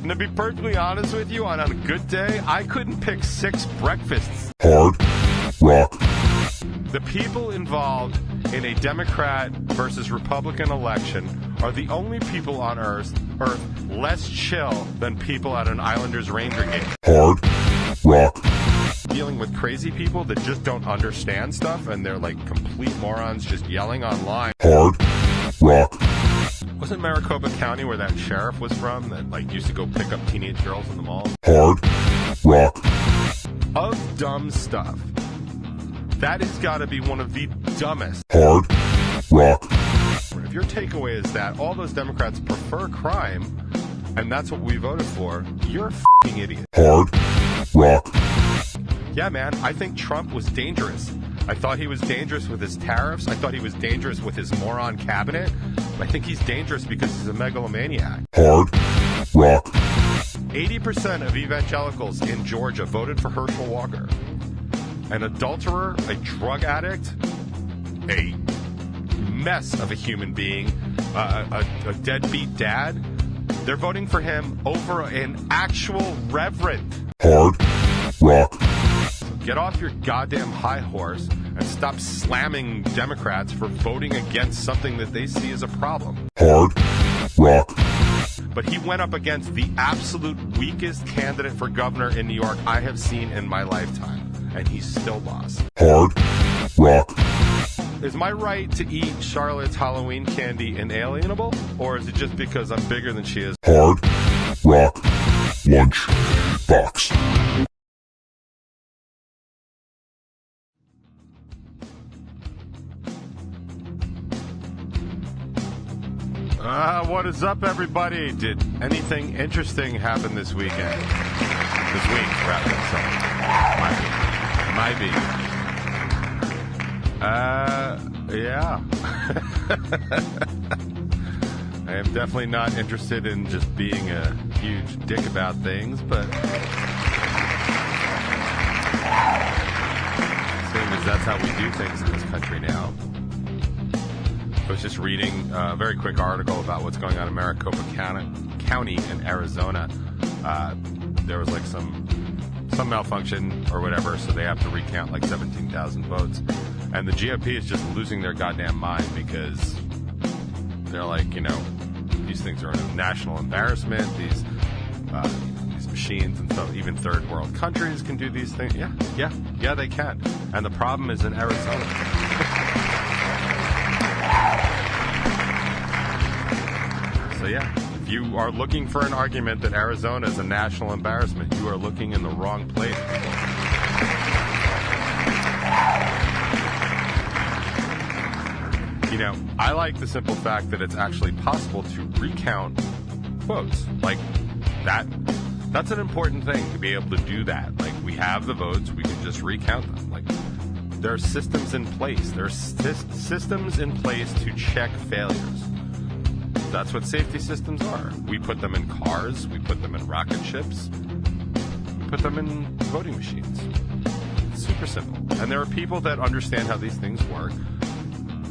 And to be perfectly honest with you, on a good day, I couldn't pick 6 breakfasts. Hard Rock. The people involved in a Democrat versus Republican election are the only people on Earth less chill than people at an Islanders Ranger game. Hard Rock. Dealing with crazy people that just don't understand stuff and they're like complete morons just yelling online. Hard Rock. Wasn't Maricopa County where that sheriff was from that like used to go pick up teenage girls in the mall? Hard Rock. Of dumb stuff. That has got to be one of the dumbest. Hard Rock. If your takeaway is that all those Democrats prefer crime, and that's what we voted for, you're a f***ing idiot. Hard Rock. Yeah, man, I think Trump was dangerous. I thought he was dangerous with his tariffs. I thought he was dangerous with his moron cabinet. I think he's dangerous because he's a megalomaniac. Hard Rock. 80% of evangelicals in Georgia voted for Herschel Walker. An adulterer, a drug addict, a mess of a human being, a deadbeat dad. They're voting for him over an actual reverend. Hard Rock. Get off your goddamn high horse and stop slamming Democrats for voting against something that they see as a problem. Hard Rock. But he went up against the absolute weakest candidate for governor in New York I have seen in my lifetime. And he still lost. Hard Rock. Is my right to eat Charlotte's Halloween candy inalienable? Or is it just because I'm bigger than she is? Hard Rock Lunchbox. What is up, everybody? Did anything interesting happen this weekend? This week, rather. So, might be. Yeah. I am definitely not interested in just being a huge dick about things, but seeing as that's how we do things in this country now. I was just reading a very quick article about what's going on in Maricopa County in Arizona. There was like some malfunction or whatever, so they have to recount like 17,000 votes. And the GOP is just losing their goddamn mind because they're like, you know, these things are a national embarrassment. These machines and stuff, even third world countries can do these things. Yeah, they can. And the problem is in Arizona. So yeah, if you are looking for an argument that Arizona is a national embarrassment, you are looking in the wrong place. You know, I like the simple fact that it's actually possible to recount votes. Like, that's an important thing, to be able to do that. Like, we have the votes, we can just recount them. Like, there are systems in place. There are systems in place to check failures. That's what safety systems are. We put them in cars, we put them in rocket ships, we put them in voting machines. It's super simple. And there are people that understand how these things work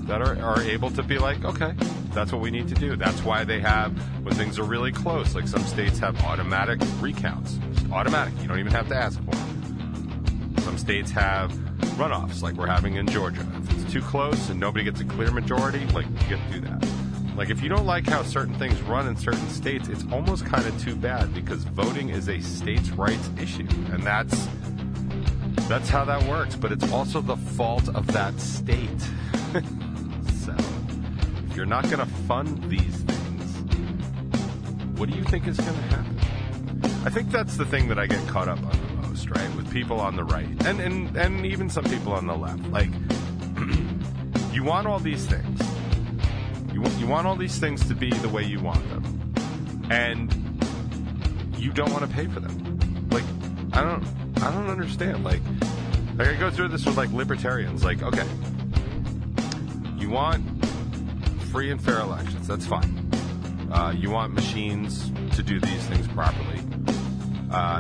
that are able to be like, okay, that's what we need to do. That's why they have, when things are really close, like some states have automatic recounts. Just automatic. You don't even have to ask for them. Some states have runoffs, like we're having in Georgia. If it's too close and nobody gets a clear majority, like, you get to do that. Like, if you don't like how certain things run in certain states, it's almost kind of too bad because voting is a states' rights issue. And that's how that works. But it's also the fault of that state. So, if you're not going to fund these things, what do you think is going to happen? I think that's the thing that I get caught up on the most, right? With people on the right and even some people on the left. Like, you want all these things. You want all these things to be the way you want them, and you don't want to pay for them. Like, I don't understand. Like I go through this with like libertarians. Like, okay, you want free and fair elections. That's fine. You want machines to do these things properly.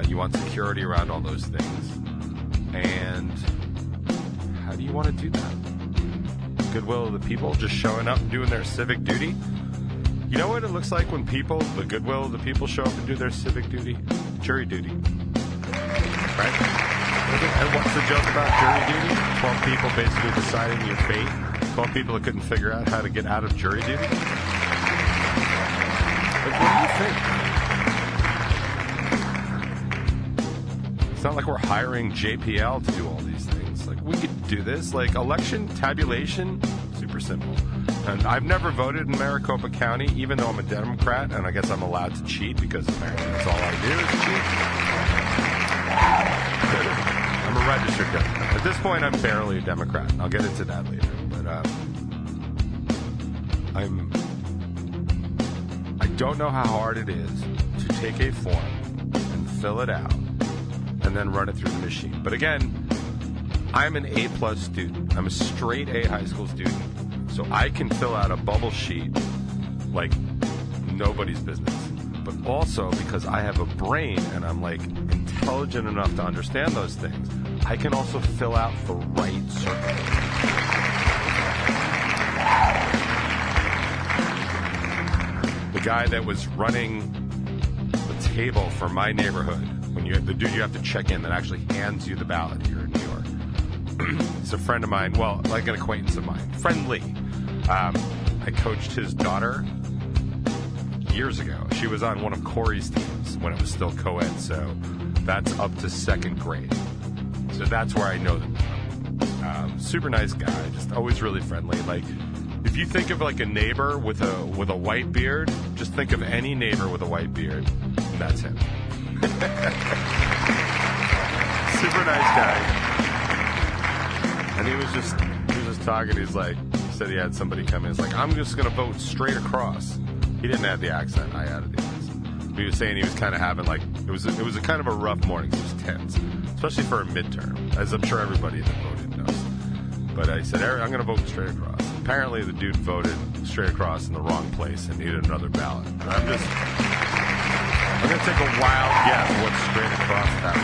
You want security around all those things. And how do you want to do that? Goodwill of the people, just showing up and doing their civic duty? You know what it looks like when people, the goodwill of the people, show up and do their civic duty? Jury duty. Right? And what's the joke about jury duty? 12 people basically deciding your fate. 12 people that couldn't figure out how to get out of jury duty. Like, what do you think? It's not like we're hiring JPL to do all these things. Like, we could do this. Like, election tabulation, super simple. And I've never voted in Maricopa County, even though I'm a Democrat, and I guess I'm allowed to cheat because apparently that's all I do is cheat. I'm a registered Democrat. At this point, I'm barely a Democrat. I'll get into that later. But I don't know how hard it is to take a form and fill it out and then run it through the machine. But again, I'm an A+ student. I'm a straight A high school student. So I can fill out a bubble sheet like nobody's business. But also because I have a brain and I'm like intelligent enough to understand those things, I can also fill out the right circle. The guy that was running the table for my neighborhood, when the dude you have to check in that actually hands you the ballot here in New York. He's a friend of mine, well, like an acquaintance of mine. Friendly. I coached his daughter years ago. She was on one of Corey's teams when it was still co-ed, so that's up to second grade. So that's where I know them from. Super nice guy, just always really friendly. Like, if you think of like a neighbor with a white beard, just think of any neighbor with a white beard, and that's him. Super nice guy. And he was just talking. He said he had somebody come in. He's like, I'm just going to vote straight across. He didn't have the accent. I added the accent. But he was saying he was kind of having like, it was a kind of a rough morning. It was tense, especially for a midterm, as I'm sure everybody that voted knows. But I said, I'm going to vote straight across. Apparently the dude voted straight across in the wrong place and needed another ballot. And I'm going to take a wild guess what straight across that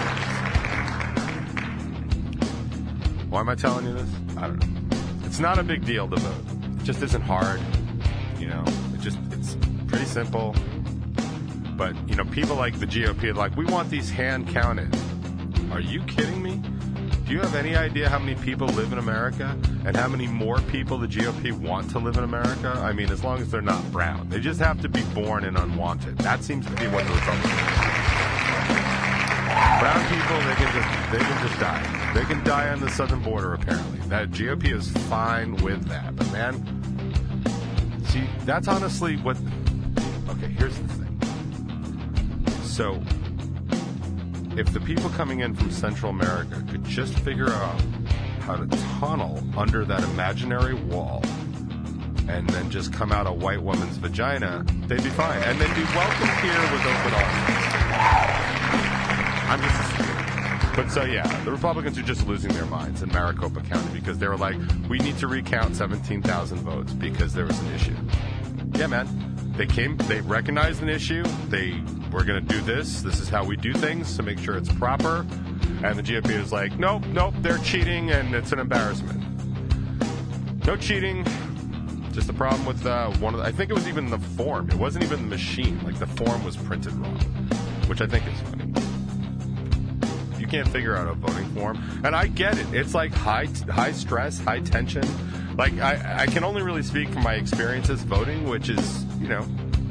was. Why am I telling you this? I don't know. It's not a big deal to vote. It just isn't hard. You know, it's pretty simple. But, you know, people like the GOP are like, we want these hand counted. Are you kidding me? Do you have any idea how many people live in America and how many more people the GOP want to live in America? I mean, as long as they're not brown. They just have to be born and unwanted. That seems to be what the Republicans do. Brown people, they can just die. They can die on the southern border, apparently. That GOP is fine with that. But, man, see, that's honestly what... Okay, here's the thing. So, if the people coming in from Central America could just figure out how to tunnel under that imaginary wall and then just come out a white woman's vagina, they'd be fine. And they'd be welcomed here with open arms. I'm just assuming. But so, yeah, the Republicans are just losing their minds in Maricopa County because they were like, we need to recount 17,000 votes because there was an issue. Yeah, man. They recognized an issue. We're going to do this. This is how we do things to make sure it's proper. And the GOP is like, nope, they're cheating and it's an embarrassment. No cheating. Just a problem with I think it was even the form. It wasn't even the machine. Like, the form was printed wrong, which I think is funny. You can't figure out a voting form. And I get it. It's like high stress, high tension. Like, I can only really speak from my experiences voting, which is, you know,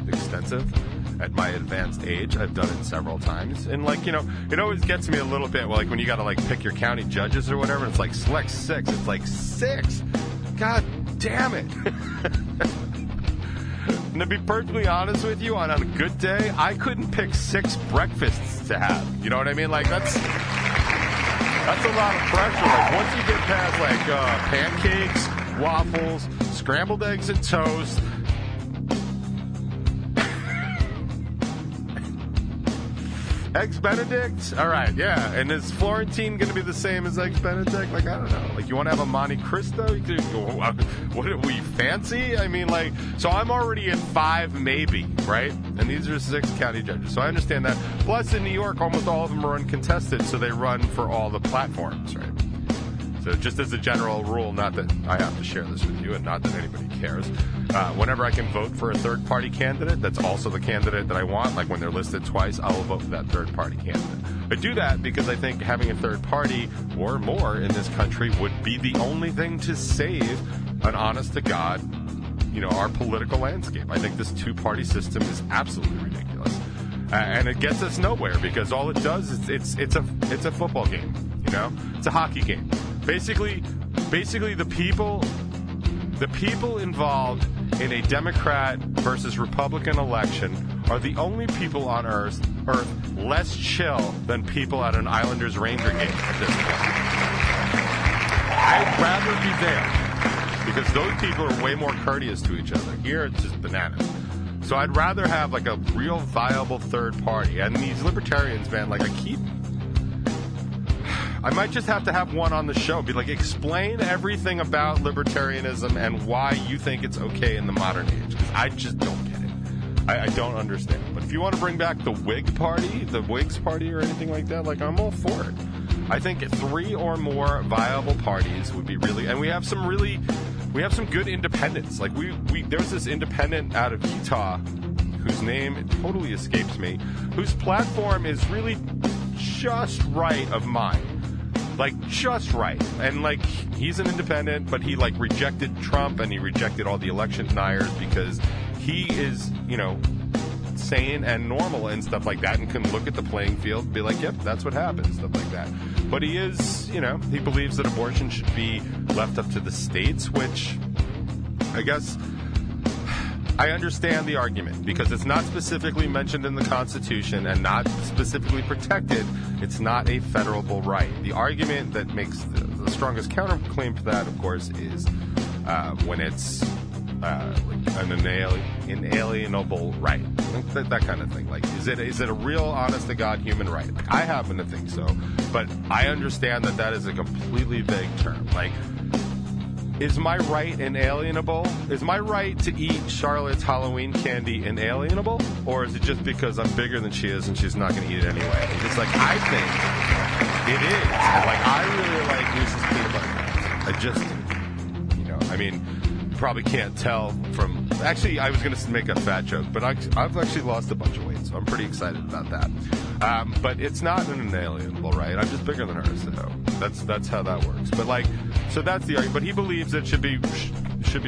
extensive. At my advanced age, I've done it several times. And, like, you know, it always gets me a little bit, like, when you got to, like, pick your county judges or whatever, it's like, select 6. It's like, 6? God damn it. And to be perfectly honest with you, on a good day, I couldn't pick 6 breakfasts to have. You know what I mean? Like, that's a lot of pressure. Like, once you get past, like, pancakes, waffles, scrambled eggs and toast, Eggs Benedict? All right, yeah. And is Florentine going to be the same as Eggs Benedict? Like, I don't know. Like, you want to have a Monte Cristo? What are we, fancy? I mean, like, so I'm already at 5 maybe, right? And these are 6 county judges. So I understand that. Plus, in New York, almost all of them are uncontested, so they run for all the platforms, right? So just as a general rule, not that I have to share this with you and not that anybody cares, whenever I can vote for a third-party candidate that's also the candidate that I want, like when they're listed twice, I will vote for that third-party candidate. I do that because I think having a third party or more in this country would be the only thing to save an honest-to-God, our political landscape. I think this two-party system is absolutely ridiculous. And it gets us nowhere because all it does is it's a football game, It's a hockey game. Basically the people involved in a Democrat versus Republican election are the only people on Earth less chill than people at an Islanders Ranger game at this point. I'd rather be there because those people are way more courteous to each other. Here it's just bananas. So I'd rather have like a real viable third party. And these libertarians, man, I might just have to have one on the show. Be like, explain everything about libertarianism and why you think it's okay in the modern age. Because I just don't get it. I don't understand. But if you want to bring back the Whigs party or anything like that, I'm all for it. I think 3 or more viable parties would be really, and we have some good independents. There's this independent out of Utah whose name totally escapes me, whose platform is really just right of mine. Just right. And, he's an independent, but he, rejected Trump and he rejected all the election deniers because he is, sane and normal and stuff like that and can look at the playing field and be like, yep, that's what happens, stuff like that. But he is, he believes that abortion should be left up to the states, which I guess I understand the argument because it's not specifically mentioned in the Constitution and not specifically protected. It's not a federal right. The argument that makes the strongest counterclaim to that, of course, is when it's an inalienable right. That kind of thing. Is it a real, honest-to-God human right? I happen to think so. But I understand that is a completely vague term. Is my right inalienable? Is my right to eat Charlotte's Halloween candy inalienable? Or is it just because I'm bigger than she is and she's not going to eat it anyway? It's I think it is. And I really like Reese's peanut butter cups. You probably can't tell from... Actually, I was going to make a fat joke, but I've actually lost a bunch of weight, so I'm pretty excited about that. But it's not an inalienable right. I'm just bigger than her, so that's how that works. But so that's the argument. But he believes it should be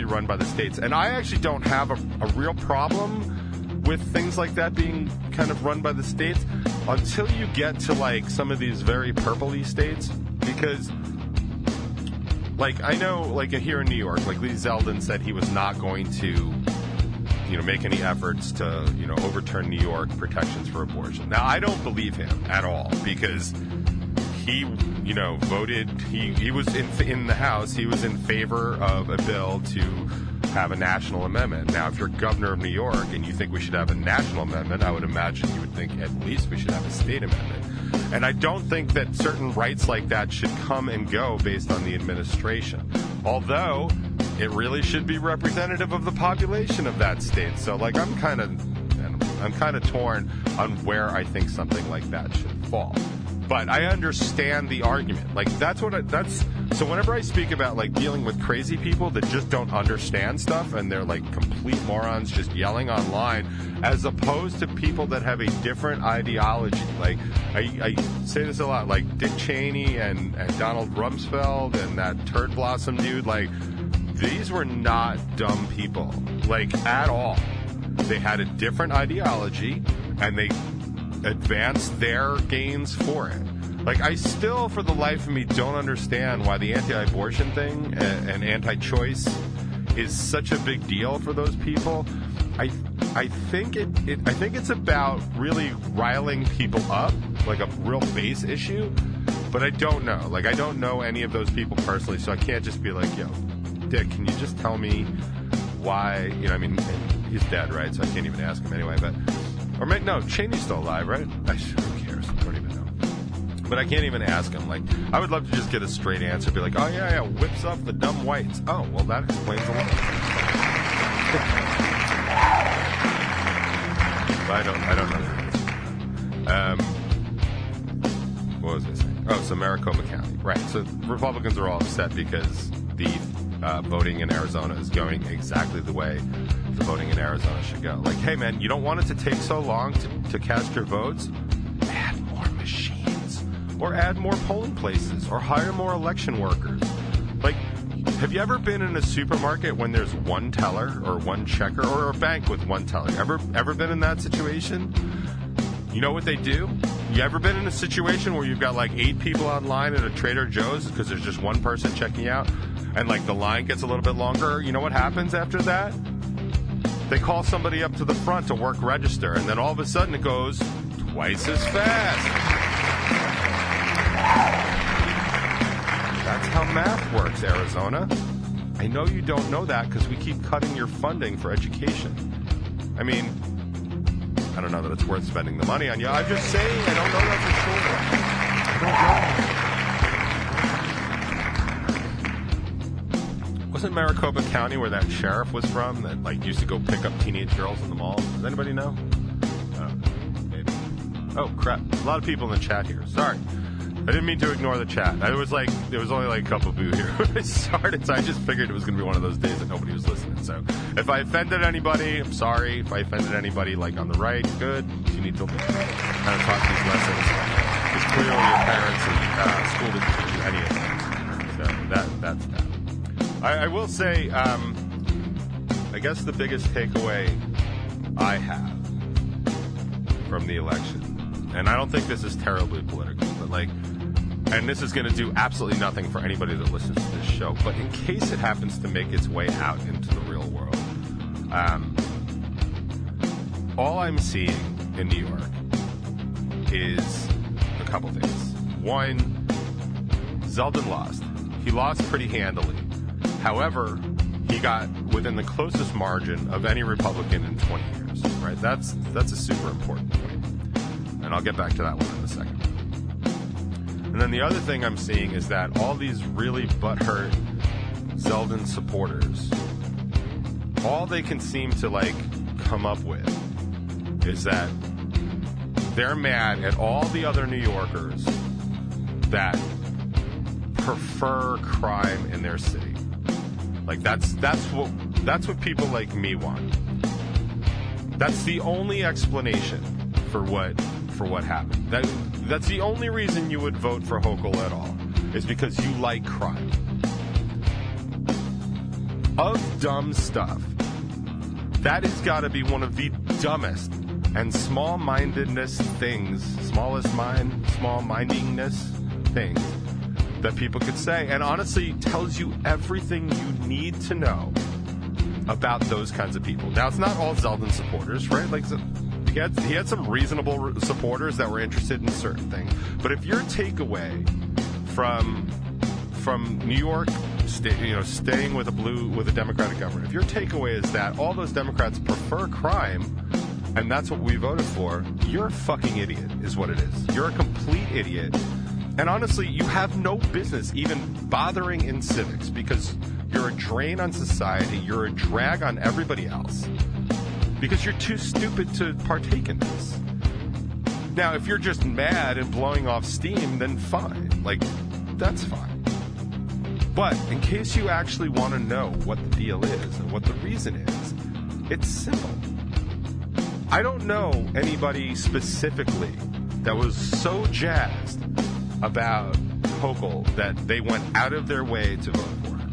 run by the states, and I actually don't have a real problem with things like that being kind of run by the states until you get to some of these very purpley states, because I know here in New York, Lee Zeldin said he was not going to make any efforts to overturn New York protections for abortion. Now I don't believe him at all because he voted, he was in the House, he was in favor of a bill to have a national amendment. Now, if you're governor of New York and you think we should have a national amendment, I would imagine you would think at least we should have a state amendment. And I don't think that certain rights like that should come and go based on the administration. Although it really should be representative of the population of that state. So I'm kind of torn on where I think something like that should fall. But I understand the argument. So whenever I speak about dealing with crazy people that just don't understand stuff and they're complete morons just yelling online, as opposed to people that have a different ideology. I say this a lot, Dick Cheney and Donald Rumsfeld and that turd blossom dude, these were not dumb people, at all. They had a different ideology and they advanced their gains for it. I still, for the life of me, don't understand why the anti-abortion thing and anti-choice is such a big deal for those people. I think it's about really riling people up, a real base issue. But I don't know. I don't know any of those people personally, so I can't just be yo, Dick, can you just tell me why? He's dead, right? So I can't even ask him anyway. No, Cheney's still alive, right? Who cares? I don't even know. But I can't even ask him. I would love to just get a straight answer. Be oh, yeah, whips up the dumb whites. Oh, well, that explains a lot. I don't know the answer. What was I saying? Oh, so Maricopa County. Right. So Republicans are all upset because the voting in Arizona is going exactly the way the voting in Arizona should go. Like, hey, man, you don't want it to take so long to cast your votes? Add more machines. Or add more polling places. Or hire more election workers. Like, have you ever been in a supermarket when there's one teller or one checker, or a bank with one teller? Ever been in that situation? You know what they do? You ever been in a situation where you've got like 8 people online at a Trader Joe's because there's just one person checking out, and like the line gets a little bit longer? You know what happens after that? They call somebody up to the front to work register, and then all of a sudden it goes twice as fast. That's how math works, Arizona. I know you don't know that because we keep cutting your funding for education. I mean, I don't know that it's worth spending the money on you. I'm just saying, I don't know that for sure. Wasn't Maricopa County where that sheriff was from that like used to go pick up teenage girls in the mall? Does anybody know? Maybe. Oh crap! A lot of people in the chat here. Sorry, I didn't mean to ignore the chat. There was only like a couple of you here when I started, so I just figured it was going to be one of those days that nobody was listening. So if I offended anybody, I'm sorry. If I offended anybody like on the right, good. You need to kind of talk these lessons. Because clearly your parents and school didn't teach you any of that. So that's that. I will say, I guess the biggest takeaway I have from the election, and I don't think this is terribly political, but like, and this is going to do absolutely nothing for anybody that listens to this show, but in case it happens to make its way out into the real world, all I'm seeing in New York is a couple things. One, Zeldin lost. He lost pretty handily. However, he got within the closest margin of any Republican in 20 years, right? That's a super important point. And I'll get back to that one in a second. And then the other thing I'm seeing is that all these really butthurt Zeldin supporters, all they can seem to like come up with is that they're mad at all the other New Yorkers that prefer crime in their city. Like that's what people like me want. That's the only explanation for what happened. That's the only reason you would vote for Hochul at all, is because you like crime. Of dumb stuff, that has got to be one of the dumbest and small-mindedness things, small-mindedness things that people could say, and honestly tells you everything you need to know about those kinds of people. Now, it's not all Zeldin supporters, right? Like, he had some reasonable supporters that were interested in certain things. But if your takeaway from New York, staying with a Democratic government, if your takeaway is that all those Democrats prefer crime, and that's what we voted for, you're a fucking idiot, is what it is. You're a complete idiot. And honestly, you have no business even bothering in civics because you're a drain on society. You're a drag on everybody else because you're too stupid to partake in this. Now, if you're just mad and blowing off steam, then fine. Like, that's fine. But in case you actually want to know what the deal is and what the reason is, it's simple. I don't know anybody specifically that was so jazzed about Hochul that they went out of their way to vote for him.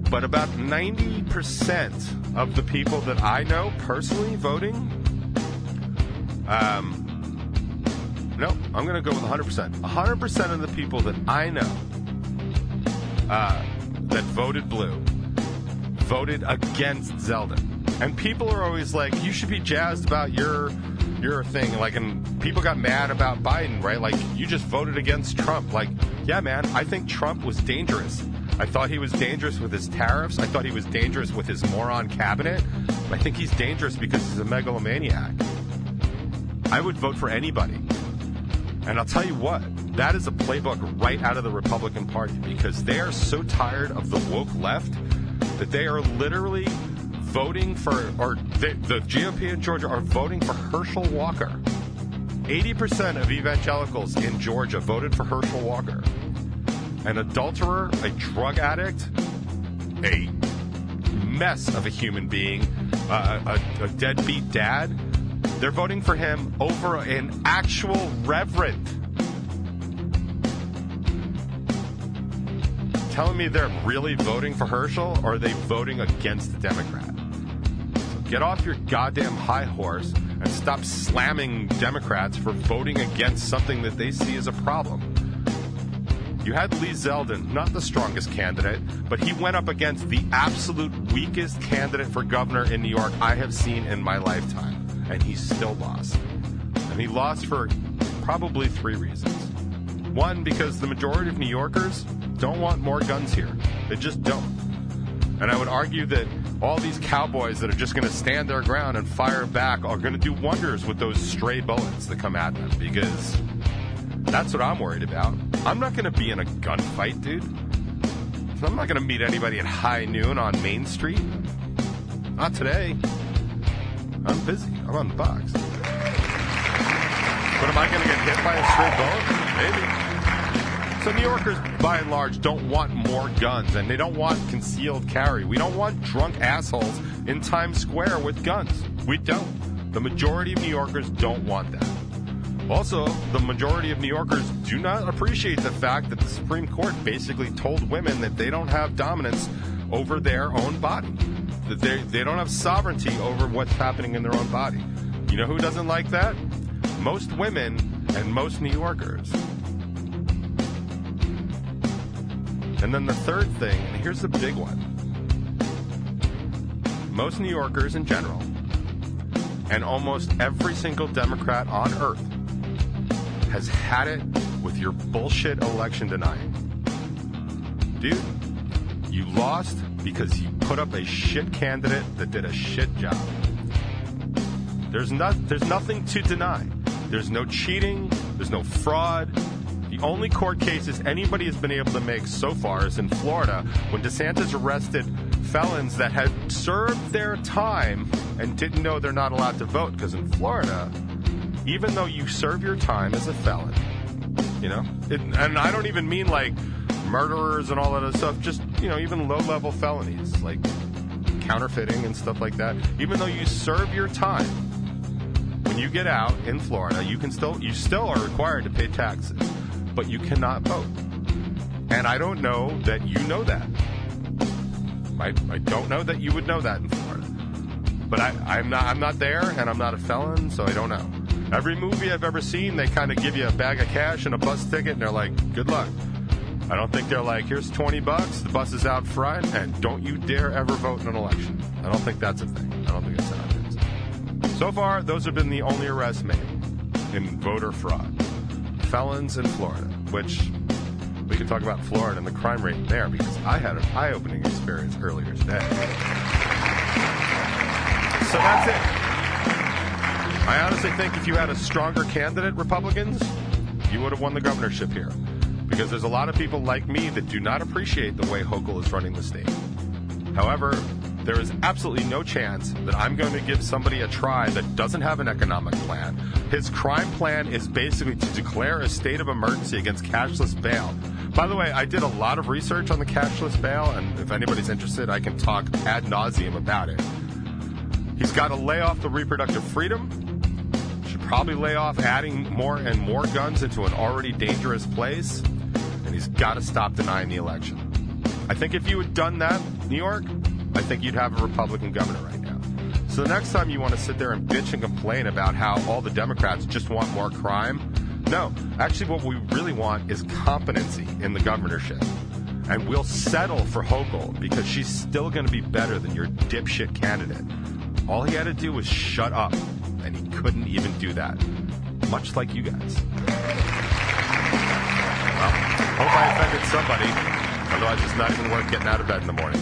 But about 90% of the people that I know personally voting, no, I'm going to go with 100%. 100% of the people that I know that voted blue voted against Zeldin. And people are always like, you should be jazzed about your thing. Like, and people got mad about Biden, right? Like, you just voted against Trump. Like, yeah, man, I think Trump was dangerous. I thought he was dangerous with his tariffs. I thought he was dangerous with his moron cabinet. I think he's dangerous because he's a megalomaniac. I would vote for anybody. And I'll tell you what, that is a playbook right out of the Republican Party because they are so tired of the woke left that they are literally voting for, or the GOP in Georgia are voting for Herschel Walker, 80% of evangelicals in Georgia voted for Herschel Walker. An adulterer, a drug addict, a mess of a human being, a deadbeat dad. They're voting for him over an actual reverend. Telling me they're really voting for Herschel, or are they voting against the Democrat? So get off your goddamn high horse and stop slamming Democrats for voting against something that they see as a problem. You had Lee Zeldin, not the strongest candidate, but he went up against the absolute weakest candidate for governor in New York I have seen in my lifetime, and he still lost. And he lost for probably 3 reasons. One, because the majority of New Yorkers don't want more guns here. They just don't. And I would argue that all these cowboys that are just going to stand their ground and fire back are going to do wonders with those stray bullets that come at them, because that's what I'm worried about. I'm not going to be in a gunfight, dude. I'm not going to meet anybody at high noon on Main Street. Not today. I'm busy. I'm on the box. But am I going to get hit by a stray bullet? Maybe. So New Yorkers, by and large, don't want more guns, and they don't want concealed carry. We don't want drunk assholes in Times Square with guns. We don't. The majority of New Yorkers don't want that. Also, the majority of New Yorkers do not appreciate the fact that the Supreme Court basically told women that they don't have dominance over their own body, that they don't have sovereignty over what's happening in their own body. You know who doesn't like that? Most women and most New Yorkers. And then the third thing, and here's the big one. Most New Yorkers in general, and almost every single Democrat on earth, has had it with your bullshit election denying. Dude, you lost because you put up a shit candidate that did a shit job. There's nothing to deny. There's no cheating. There's no fraud. The only court cases anybody has been able to make so far is in Florida, when DeSantis arrested felons that had served their time and didn't know they're not allowed to vote. Because in Florida, even though you serve your time as a felon, you know, and I don't even mean like murderers and all that other stuff, just, you know, even low-level felonies like counterfeiting and stuff like that. Even though you serve your time, when you get out in Florida, you still are required to pay taxes, but you cannot vote. And I don't know that you know that. I don't know that you would know that in Florida. But I'm not there, and I'm not a felon, so I don't know. Every movie I've ever seen, they kind of give you a bag of cash and a bus ticket, and they're like, good luck. I don't think they're like, here's $20, the bus is out front, and don't you dare ever vote in an election. I don't think that's a thing. I don't think that's how it is. So far, those have been the only arrests made in voter fraud. Felons in Florida, which we could talk about Florida and the crime rate there, because I had an eye-opening experience earlier today. So that's it. I honestly think if you had a stronger candidate, Republicans, you would have won the governorship here. Because there's a lot of people like me that do not appreciate the way Hochul is running the state. However, there is absolutely no chance that I'm going to give somebody a try that doesn't have an economic plan. His crime plan is basically to declare a state of emergency against cashless bail. By the way, I did a lot of research on the cashless bail, and if anybody's interested, I can talk ad nauseum about it. He's got to lay off the reproductive freedom. Should probably lay off adding more and more guns into an already dangerous place. And he's got to stop denying the election. I think if you had done that, New York, I think you'd have a Republican governor right now. So the next time you want to sit there and bitch and complain about how all the Democrats just want more crime, no. Actually, what we really want is competency in the governorship. And we'll settle for Hochul because she's still going to be better than your dipshit candidate. All he had to do was shut up, and he couldn't even do that. Much like you guys. Well, hope I offended somebody. Otherwise, it's not even worth getting out of bed in the morning.